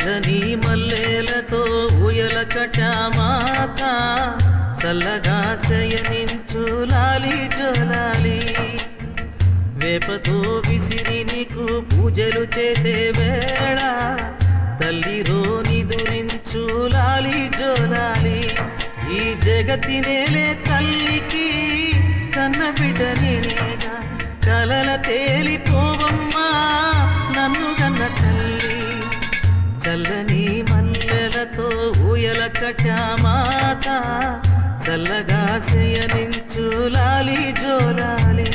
చల్లని మల్లెలతో ఊయల కటామాత చల్లగా శయనించు లాలి జోలాలి వేపతో విసిరి నీకు పూజలు చేసే వేళ తల్లిరో నిదురించు లాలి జోలాలి ఈ జగతి నేలే తల్లికి కన్న బిడ్డ నేనేగా కలల తేలిపోవమ్మా నన్ను కన్న తల్లి చల్లని మల్లెలతో ఊయల కటామాత చల్లగా శయనించు లాలి జోలాలి